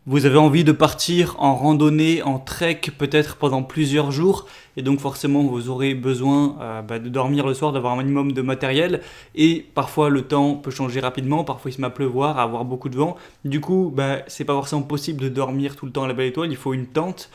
Vous avez envie de partir en randonnée, en trek peut-être pendant plusieurs jours et donc forcément vous aurez besoin de dormir le soir, d'avoir un minimum de matériel et parfois le temps peut changer rapidement, parfois il se met à pleuvoir, à avoir beaucoup de vent. Du coup, c'est pas forcément possible de dormir tout le temps à la belle étoile, il faut une tente.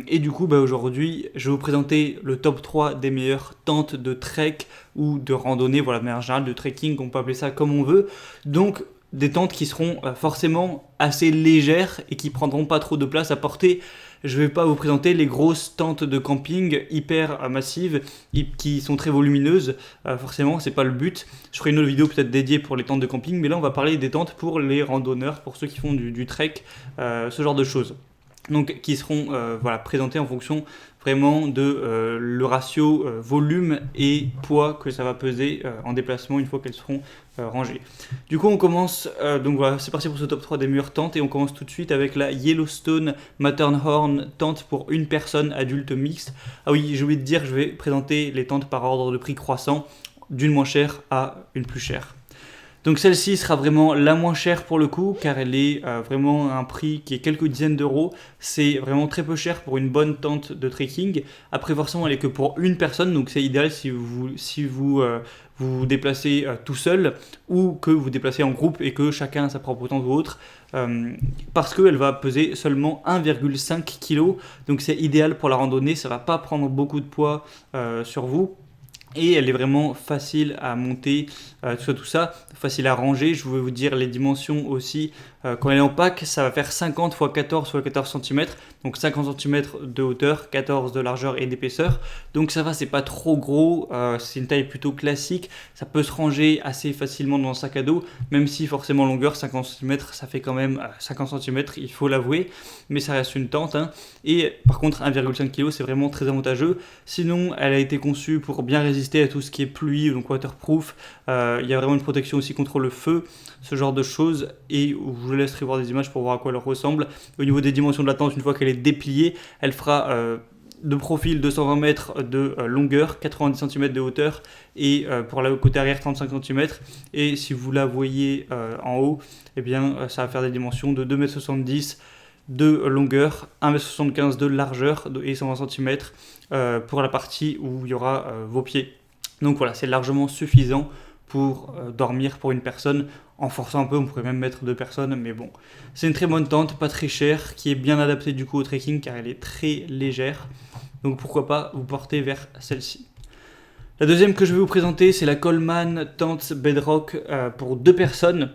Et du coup, aujourd'hui, je vais vous présenter le top 3 des meilleures tentes de trek ou de randonnée, voilà, de manière générale, de trekking, on peut appeler ça comme on veut. Donc, des tentes qui seront forcément assez légères et qui prendront pas trop de place à porter. Je vais pas vous présenter les grosses tentes de camping hyper massives qui sont très volumineuses. Forcément, c'est pas le but. Je ferai une autre vidéo peut-être dédiée pour les tentes de camping, mais là on va parler des tentes pour les randonneurs, pour ceux qui font du trek, ce genre de choses. Donc qui seront présentées en fonction vraiment de le ratio volume et poids que ça va peser en déplacement une fois qu'elles seront rangées. Du coup on commence, donc voilà, c'est parti pour ce top 3 des meilleures tentes et on commence tout de suite avec la Yellowstone Matterhorn tente pour une personne adulte mixte. Ah oui, j'ai oublié de dire, je vais présenter les tentes par ordre de prix croissant, d'une moins chère à une plus chère. Donc celle-ci sera vraiment la moins chère pour le coup, car elle est vraiment à un prix qui est quelques dizaines d'euros. C'est vraiment très peu cher pour une bonne tente de trekking. Après forcément elle est que pour une personne, donc c'est idéal si vous vous déplacez tout seul ou que vous déplacez en groupe et que chacun a sa propre tente ou autre. Parce qu'elle va peser seulement 1,5 kg, donc c'est idéal pour la randonnée, ça ne va pas prendre beaucoup de poids sur vous. Et elle est vraiment facile à monter, tout ça, facile à ranger. Je vais vous dire les dimensions aussi. Quand elle est en pack, ça va faire 50 x 14 x 14 cm, donc 50 cm de hauteur, 14 de largeur et d'épaisseur. Donc ça va, c'est pas trop gros, c'est une taille plutôt classique. Ça peut se ranger assez facilement dans un sac à dos, même si forcément longueur 50 cm, ça fait quand même 50 cm, il faut l'avouer, mais ça reste une tente. Et par contre 1,5 kg, c'est vraiment très avantageux. Sinon, elle a été conçue pour bien résister à tout ce qui est pluie, donc waterproof. Il y a vraiment une protection aussi contre le feu, ce genre de choses, et je vous laisserai voir des images pour voir à quoi elle ressemble. Au niveau des dimensions de la tente, une fois qu'elle est dépliée, elle fera de profil 220 mètres de longueur, 90 cm de hauteur, et pour le côté arrière 35 cm. Et si vous la voyez en haut, ça va faire des dimensions de 2,70 m de longueur, 1,75 m de largeur et 120 cm pour la partie où il y aura vos pieds. Donc voilà, c'est largement suffisant pour dormir pour une personne. En forçant un peu, on pourrait même mettre 2 personnes, mais bon. C'est une très bonne tente, pas très chère, qui est bien adaptée du coup au trekking car elle est très légère. Donc pourquoi pas vous porter vers celle-ci. La deuxième que je vais vous présenter, c'est la Coleman Tente Bedrock pour 2 personnes.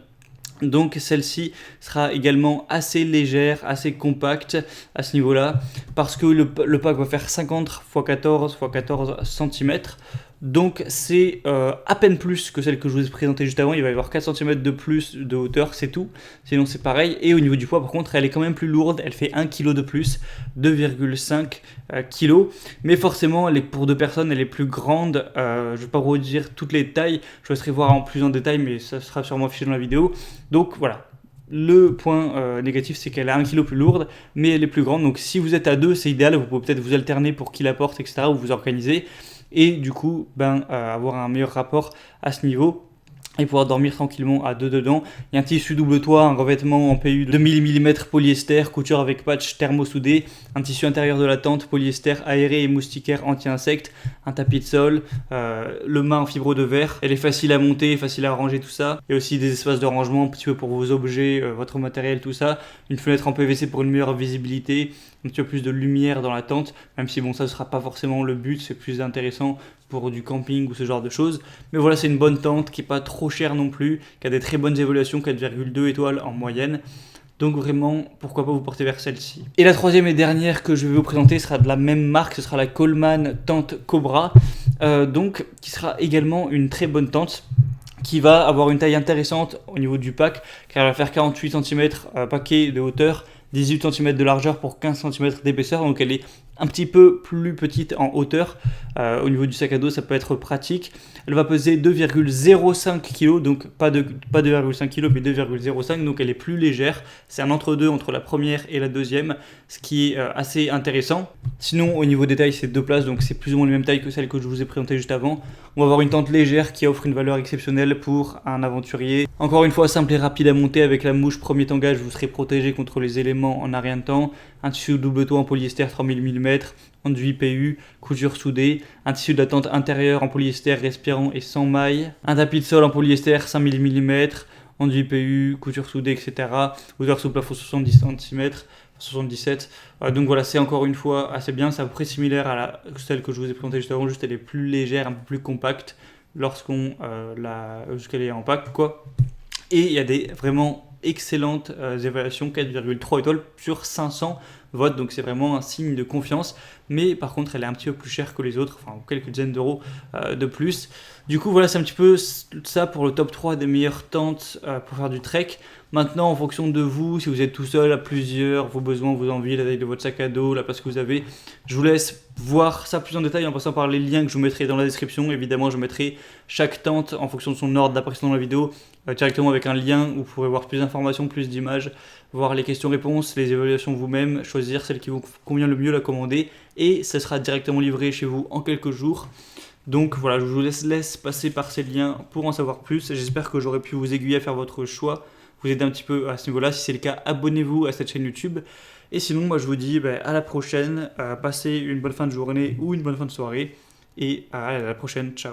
Donc celle-ci sera également assez légère, assez compacte à ce niveau-là, parce que le pack va faire 50 x 14 x 14 cm. Donc c'est à peine plus que celle que je vous ai présentée juste avant. Il va y avoir 4 cm de plus de hauteur, c'est tout. Sinon c'est pareil. Et au niveau du poids par contre, elle est quand même plus lourde. Elle fait 1 kg de plus, 2,5 kg. Mais forcément, pour 2 personnes, elle est plus grande. Je ne vais pas vous dire toutes les tailles. Je vous laisserai voir en plus en détail, mais ça sera sûrement affiché dans la vidéo. Donc voilà. Le point négatif, c'est qu'elle est 1 kg plus lourde, mais elle est plus grande. Donc si vous êtes à 2, c'est idéal. Vous pouvez peut-être vous alterner pour qui la porte, etc. ou vous organiser. Et du coup, avoir un meilleur rapport à ce niveau et pouvoir dormir tranquillement à 2 dedans. Il y a un tissu double toit, un revêtement en PU de 1000 mm polyester, couture avec patch thermosoudé, un tissu intérieur de la tente, polyester aéré et moustiquaire anti-insectes, un tapis de sol, le mât en fibre de verre. Elle est facile à monter, facile à ranger, tout ça. Il y a aussi des espaces de rangement, un petit peu pour vos objets, votre matériel, tout ça. Une fenêtre en PVC pour une meilleure visibilité, un petit peu plus de lumière dans la tente, même si bon, ça ne sera pas forcément le but, c'est plus intéressant pour du camping ou ce genre de choses. Mais voilà, c'est une bonne tente qui n'est pas trop chère non plus, qui a des très bonnes évaluations, 4,2 étoiles en moyenne. Donc vraiment, pourquoi pas vous porter vers celle-ci. Et la troisième et dernière que je vais vous présenter sera de la même marque, ce sera la Coleman Tente Cobra, qui sera également une très bonne tente, qui va avoir une taille intéressante au niveau du pack, car elle va faire 48 cm paquet de hauteur, 18 cm de largeur pour 15 cm d'épaisseur, donc elle est un petit peu plus petite en hauteur. Au niveau du sac à dos, ça peut être pratique. Elle va peser 2,05 kg, donc pas 2,5 kg, mais 2,05, donc elle est plus légère. C'est un entre-deux entre la première et la deuxième, ce qui est assez intéressant. Sinon, au niveau des tailles, c'est 2 places, donc c'est plus ou moins les mêmes tailles que celles que je vous ai présentées juste avant. On va avoir une tente légère qui offre une valeur exceptionnelle pour un aventurier. Encore une fois, simple et rapide à monter avec la mouche premier tangage, vous serez protégé contre les éléments en un rien de temps. Un tissu double toit en polyester 3000 mm, enduit PU, couture soudée, un tissu de la tente intérieure en polyester respirant et sans mailles, un tapis de sol en polyester 5000 mm, enduit PU, couture soudée, etc. Hauteur sous plafond 70 cm, 77. Donc voilà, c'est encore une fois assez bien, c'est à peu près similaire à celle que je vous ai présentée juste avant, juste elle est plus légère, un peu plus compacte jusqu'elle est en pack, quoi. Et il y a des vraiment excellentes évaluations, 4,3 étoiles sur 500 votes, donc c'est vraiment un signe de confiance. Mais par contre, elle est un petit peu plus chère que les autres, enfin quelques dizaines d'euros de plus. Du coup, voilà, c'est un petit peu ça pour le top 3 des meilleures tentes pour faire du trek. Maintenant, en fonction de vous, si vous êtes tout seul, à plusieurs, vos besoins, vos envies, la taille de votre sac à dos, la place que vous avez, je vous laisse voir ça plus en détail en passant par les liens que je vous mettrai dans la description. Évidemment, je mettrai chaque tente en fonction de son ordre d'apparition dans la vidéo directement avec un lien où vous pourrez voir plus d'informations, plus d'images, voir les questions-réponses, les évaluations vous-même, choisir celle qui vous convient le mieux, la commander, et ça sera directement livré chez vous en quelques jours. Donc voilà, je vous laisse passer par ces liens pour en savoir plus. J'espère que j'aurai pu vous aiguiller à faire votre choix, vous aider un petit peu à ce niveau-là. Si c'est le cas, abonnez-vous à cette chaîne YouTube. Et sinon, moi je vous dis à la prochaine, passez une bonne fin de journée ou une bonne fin de soirée, et à la prochaine, ciao.